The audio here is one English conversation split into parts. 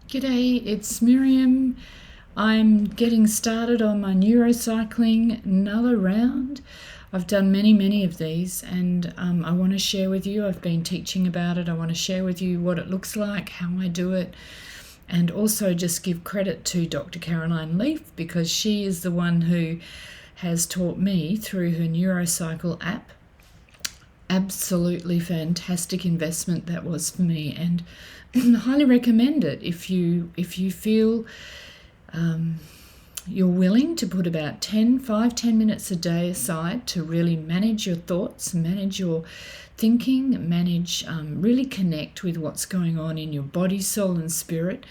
G'day, it's Miriam. I'm getting started on my neurocycling, another round. I've done many of these, and I want to share with you. I've been teaching about it. I want to share with you what it looks like, how I do it, and also just give credit to Dr. Caroline Leaf, because she is the one who has taught me through her Neurocycle app. Absolutely fantastic investment that was for me, and highly recommend it if you feel you're willing to put about 10 minutes a day aside to really manage your thoughts, manage your thinking, really connect with what's going on in your body, soul and spirit.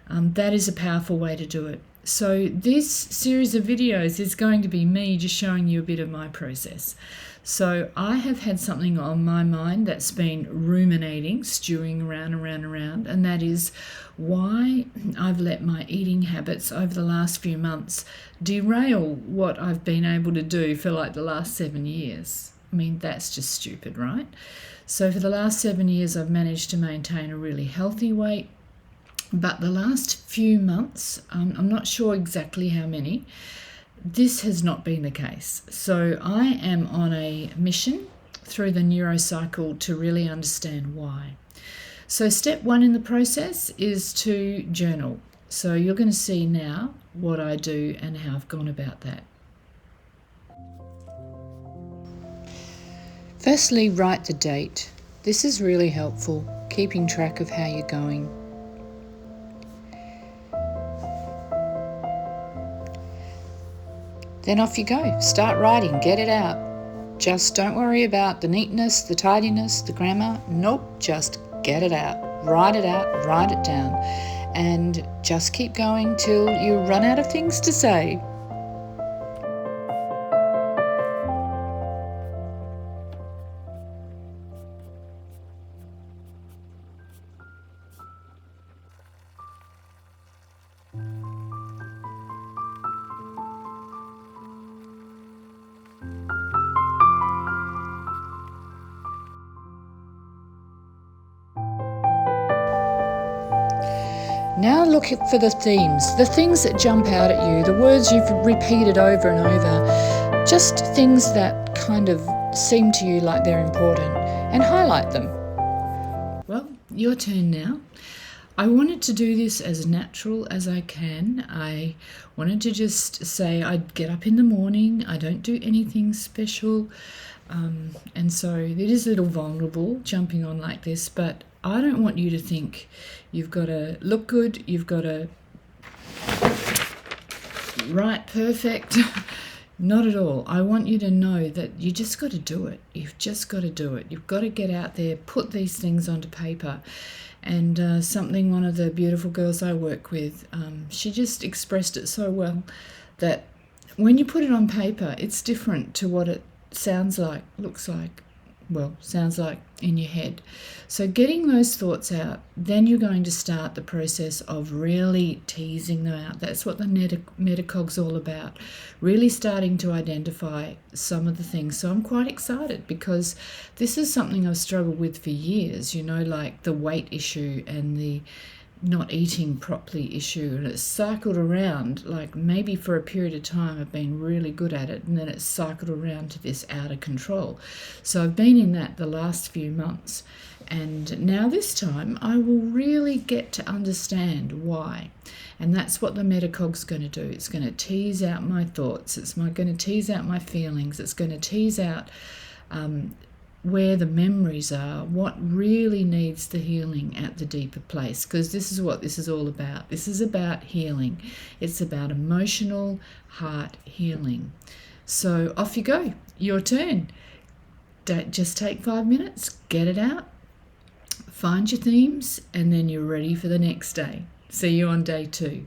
That is a powerful way to do it. So this series of videos is going to be me just showing you a bit of my process. So I have had something on my mind that's been ruminating, stewing around, and that is why I've let my eating habits over the last few months derail what I've been able to do for like the last 7 years. I mean, that's just stupid, right? So for the last 7 years, I've managed to maintain a really healthy weight. But the last few months, I'm not sure exactly how many, this has not been the case. So I am on a mission through the Neurocycle to really understand why. So step one in the process is to journal. So you're going to see now what I do and how I've gone about that. Firstly, write the date. This is really helpful, keeping track of how you're going. Then off you go. Start writing, get it out. Just don't worry about the neatness, the tidiness, the grammar. Nope, just get it out, write it down, and just keep going till you run out of things to say. Now look for the themes, the things that jump out at you, the words you've repeated over and over, just things that kind of seem to you like they're important, and highlight them. Well, your turn now. I wanted to do this as natural as I can. I wanted to just say I'd get up in the morning, I don't do anything special, and so it is a little vulnerable jumping on like this, but I don't want you to think you've got to look good, you've got to write perfect. Not at all. I want you to know that you just got to do it. You've just got to do it. You've got to get out there, put these things onto paper. And something one of the beautiful girls I work with, she just expressed it so well that when you put it on paper, it's different to what it sounds like, looks like, sounds like in your head. So getting those thoughts out, then you're going to start the process of really teasing them out. That's what the Metacog's all about, really starting to identify some of the things. So I'm quite excited because this is something I've struggled with for years, like the weight issue and the not eating properly issue, and it's cycled around. Like maybe for a period of time I've been really good at it, and then it's cycled around to this out of control. So I've been in that the last few months, and now this time I will really get to understand why. And that's what the Metacog's going to do. It's going to tease out my thoughts, it's going to tease out my feelings, it's going to tease out where the memories are, what really needs the healing at the deeper place, because this is what this is all about. This is about healing. It's about emotional heart healing. So off you go. Your turn. Just take 5 minutes, get it out, find your themes, and then you're ready for the next day. See you on day 2.